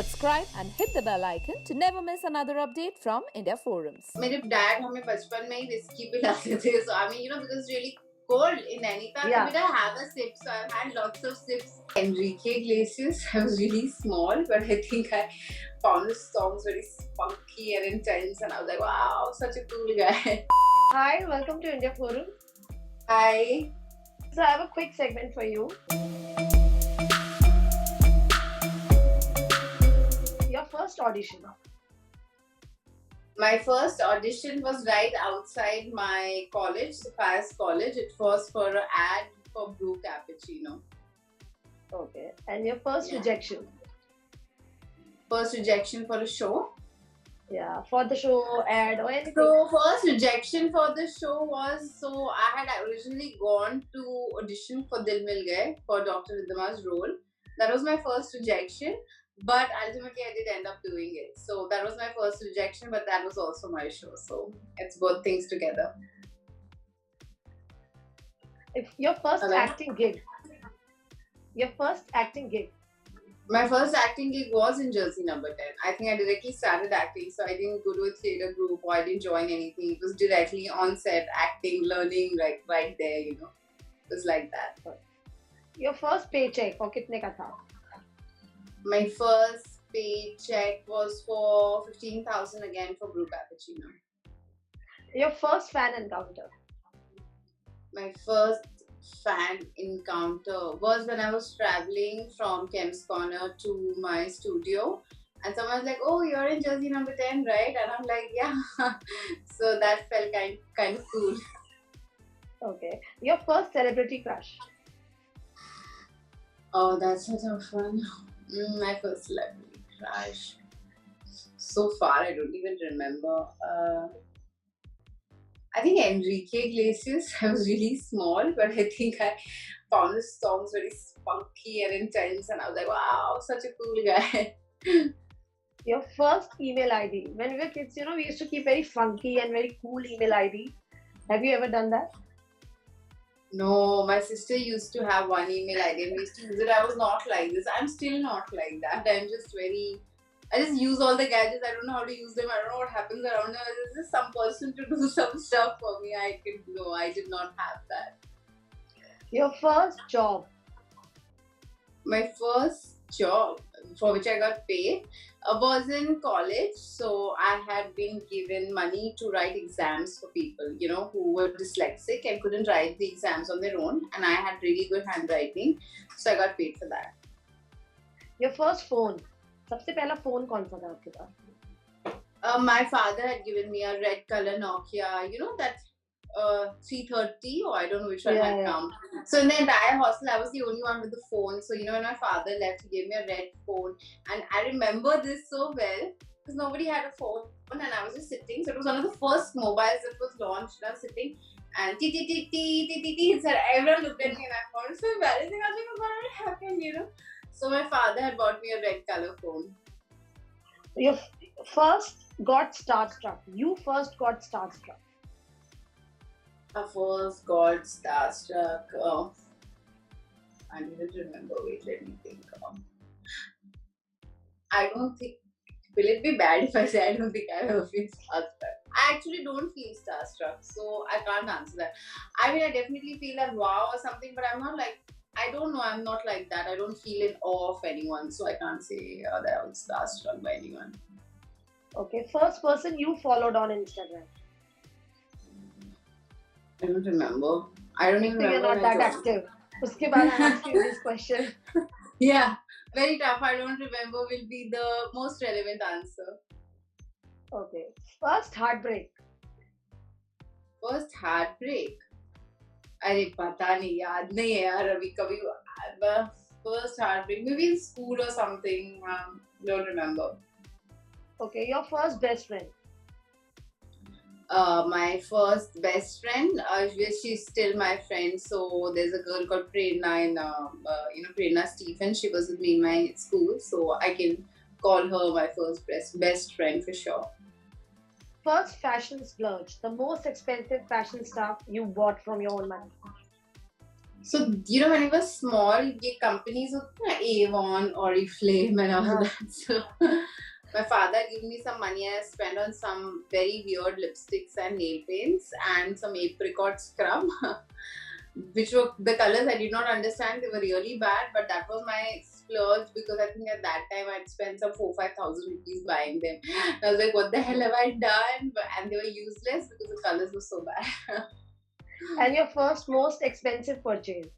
subscribe and hit the bell icon to never miss another update from India Forums. मेरे dad हमें बचपन में ही whiskey पिलाते थे, so I mean, because it's really cold in Nainital, so we don't have a sip, so I've had lots of sips. Enrique Iglesias, I was really small, but I think I found his songs very spunky and intense, and I was like, wow, such a cool guy. Hi, welcome to India Forum. Hi. So I have a quick segment for you. Your first audition. My first audition was right outside my college, Sukirti College. It was for an ad for Brew Cappuccino. Okay. And your first rejection. First rejection for a show. Yeah, for the show, ad or anything. So first rejection for the show was, so I had originally gone to audition for Dil Mil Gaye for Dr. Riddima's role. That was my first rejection, but ultimately I did end up doing it. So that was my first rejection, but that was also my show. So it's both things together. If your first acting gig. Your first acting gig. My first acting gig was in Jersey Number 10. I think I directly started acting, so I didn't go to a theatre group or I didn't join anything. It was directly on set, acting, learning, like right there, It was like that. Your first paycheck for kitne ka tha? My first paycheck was for 15,000 again for Brew Cappuccino. Your first fan encounter? My first fan encounter was when I was traveling from Kemp's Corner to my studio, and someone was like, "Oh, you're in Jersey Number 10, right?" And I'm like, "Yeah." So that felt kind of cool. Okay. Your first celebrity crush? Oh, that's such a fun. My first celebrity crush. So far, I don't even remember. I think Enrique Iglesias. I was really small, but I think I found his songs very spunky and intense, and I was like, wow, such a cool guy. Your first email ID. When we were kids, we used to keep very funky and very cool email ID. Have you ever done that? No, my sister used to have one email ID and we used to use it. I was not like this. I'm still not like that. I just use all the gadgets. I don't know how to use them. I don't know what happens around them. There's just some person to do some stuff for me. I did not have that. Your first job? My first job for which I got paid was in college. So I had been given money to write exams for people, who were dyslexic and couldn't write the exams on their own. And I had really good handwriting. So I got paid for that. Your first phone? सबसे पहला phone कौन सा था आपके पास? My father had given me a red color Nokia, that 330, or I don't know which one had come. So in the entire hostel, I was the only one with the phone. So when my father left, he gave me a red phone, and I remember this so well because nobody had a phone, and I was just sitting. So it was one of the first mobiles that was launched. And I was sitting, and everyone looked at me, and I found it so embarrassing. I was like, what happened, So my father had bought me a red color phone. You first got starstruck. You first got starstruck. I first got starstruck. I don't even remember. Wait, let me think. I don't think. Will it be bad if I say I don't think I've ever been starstruck? I actually don't feel starstruck, so I can't answer that. I mean, I definitely feel that wow or something, but I'm not like. I don't know, I'm not like that. I don't feel in awe of anyone, so I can't say that I was starstruck by anyone. Okay, first person you followed on Instagram? I don't remember. I don't even remember. You're not that active. Uske baad I asked you this question. Yeah, very tough. I don't remember will be the most relevant answer. Okay, first heartbreak. First heartbreak? अरे पता नहीं याद नहीं है यार अभी कभी first heartbreak maybe in school or something. Don't remember. Okay, your first best friend. My first best friend, she's still my friend. So there's a girl called Prerna Prerna Stephen. She was with me in my school, so I can call her my first best friend for sure. First fashion splurge, the most expensive fashion stuff you bought from your own money. So, when I was small, the companies were Avon, Oriflame and all that. So, my father gave me some money and I spent on some very weird lipsticks and nail paints and some apricot scrub, which were the colors I did not understand. They were really bad, but that was my splurge because I think at that time I'd spent some 4,000-5,000 rupees buying them. And I was like, what the hell have I done? And they were useless because the colors were so bad. And your first most expensive purchase?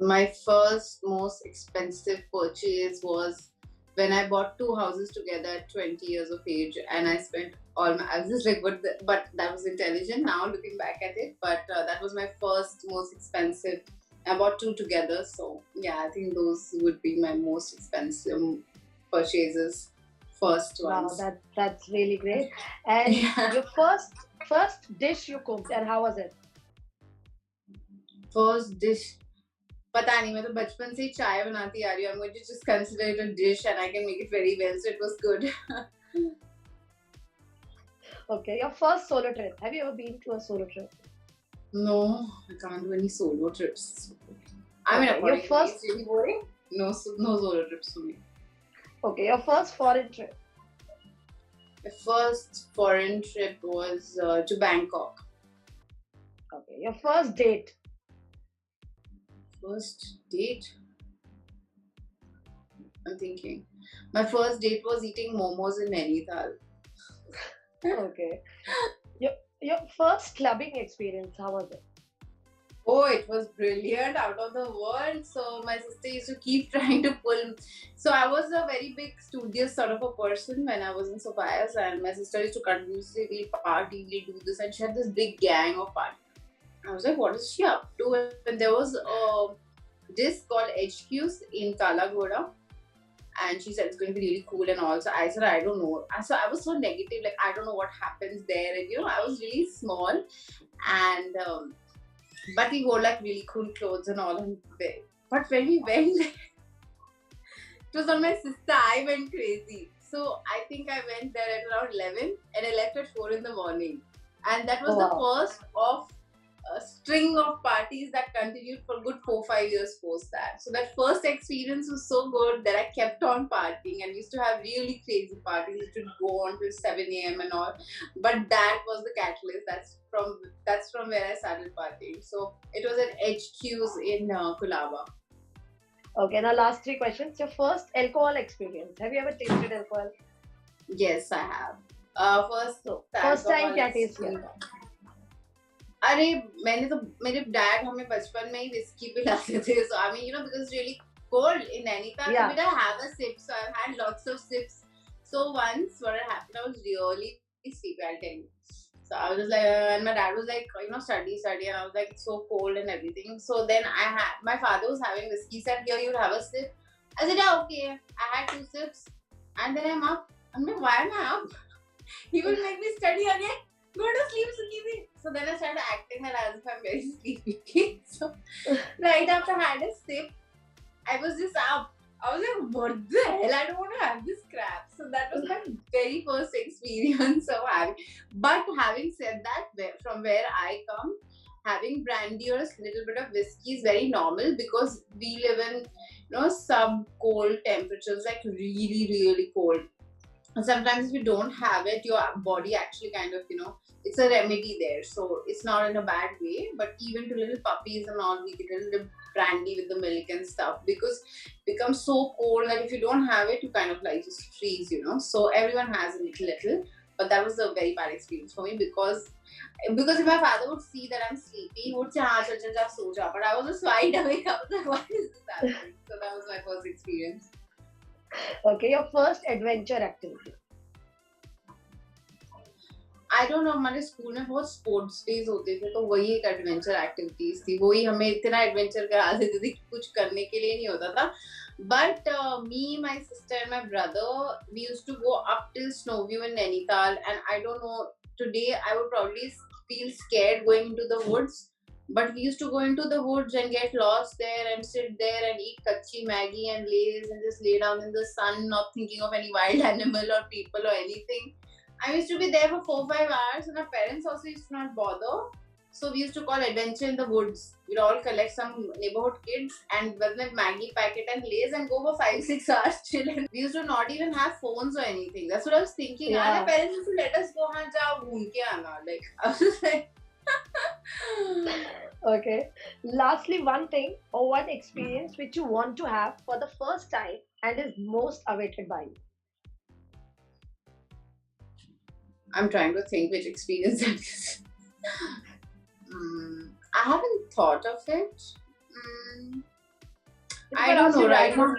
My first most expensive purchase was when I bought 2 houses together at 20 years of age, and I spent all my. I was just like, but that was intelligent now looking back at it. But that was my first most expensive. I bought 2 together, so yeah, I think those would be my most expensive purchases. First ones. Wow, that's really great. And your first dish you cooked, and how was it? First dish. पता नहीं मैं तो बचपन से ही चाय बनाती आ रही हूँ. मुझे just consider it a dish and I can make it very well, so it was good. Okay, your first solo trip. Have you ever been to a solo trip? No, I can't do any solo trips. I mean, Okay, your first. it's really boring. No solo trips for me. Okay, your first foreign trip. My first foreign trip was to Bangkok. Okay, your first date. First date? I'm thinking. My first date was eating momos in Nainital. Okay. Your first clubbing experience, how was it? Oh, it was brilliant, out of the world. So my sister used to keep trying to pull. So I was a very big studious sort of a person when I was in Sophia's, and my sister used to continuously, we'll party, we'll do this, and she had this big gang of party. I was like, what is she up to? And there was a disc called HQs in Kalagoda, and she said it's going to be really cool and all. So I said, I don't know. So I was so negative, like I don't know what happens there. And I was really small, and but we wore like really cool clothes and all. But when we went, it was on my sister. I went crazy. So I think I went there at around 11 and I left at 4 in the morning. And that was the first of a string of parties that continued for good 4-5 years post that. So that first experience was so good that I kept on partying and used to have really crazy parties. It would go on till 7 a.m. and all. But that was the catalyst. That's from where I started partying. So it was at HQs in Kulaba. Okay, now last 3 questions. Your first alcohol experience. Have you ever tasted alcohol? Yes, I have. First time क्या taste किया? अरे मैंने तो मेरे dad हमें बचपन में ही whisky पिलाते थे. So I mean, because it's really cold in Nainital, so we didn't have a sip. So I've had lots of sips. So once what had happened, I was really sleepy, I'll tell you. So I was just like, and my dad was like, study, and I was like, it's so cold and everything. So then my father was having whiskey. He said, here, you'll have a sip. I said, yeah, okay. I had 2 sips, and then I'm up. I'm like, why am I up? He will make me study again. Go to sleep, Sukirti. So then I started acting that as if I'm very sleepy. So right after I had a sip, I was just up. I was like, what the hell? I don't want to have this crap. So that was my very first experience of having. But having said that, from where I come, having brandy or a little bit of whiskey is very normal because we live in, sub-cold temperatures, like really, really cold. And sometimes if you don't have it, your body actually kind of, it's a remedy there. So it's not in a bad way. But even to little puppies and all, we get a little brandy with the milk and stuff because it becomes so cold that if you don't have it, you kind of like just freeze, So everyone has a little. But that was a very bad experience for me because if my father would see that I'm sleepy, he would say, so ja. But I was just wide awake. I was like, what is this happening? So that was my first experience. Okay, your first adventure activity. I don't know, हमारे school में बहुत sports days होते थे तो वही एक adventure activities थी. वही हमें इतना एडवेंचर करा देते थे कि कुछ करने के लिए नहीं होता था. But me, my sister and my brother, we used to go up till Snowview in Nainital, and I don't know, today I would probably feel scared going into the woods. But we used to go into the woods and get lost there and sit there and eat kachi Maggie and Lays and just lay down in the sun, not thinking of any wild animal or people or anything. I used to be there for 4-5 hours and my parents also used to not bother. So we used to call Adventure in the Woods. We'd all collect some neighborhood kids and with a Maggie packet and Lays and go for 5-6 hours chill. And we used to not even have phones or anything. That's what I was thinking. Yeah. Our parents used to let us go haan jao ghoom ke aana. Like I was like Okay. Lastly, one thing or one experience which you want to have for the first time and is most awaited by you. I'm trying to think which experience that is. I haven't thought of it. I don't know right now.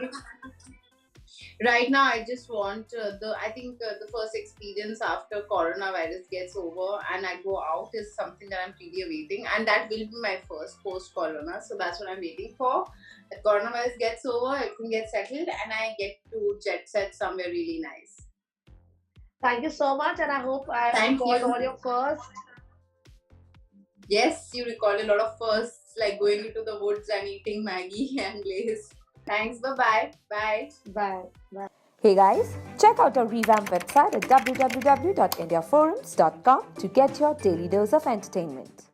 Right now, I just want the first experience after coronavirus gets over and I go out is something that I'm really awaiting, and that will be my first post-corona. So that's what I'm waiting for. The coronavirus gets over, everything gets settled, and I get to jet set somewhere really nice. Thank you so much, and I hope I Thank recalled you. all your first. Yes, you recall a lot of firsts, like going into the woods and eating Maggie and Lays. Thanks. Bye-bye. Bye. Bye. Bye. Hey guys, check out our revamped website at www.indiaforums.com to get your daily dose of entertainment.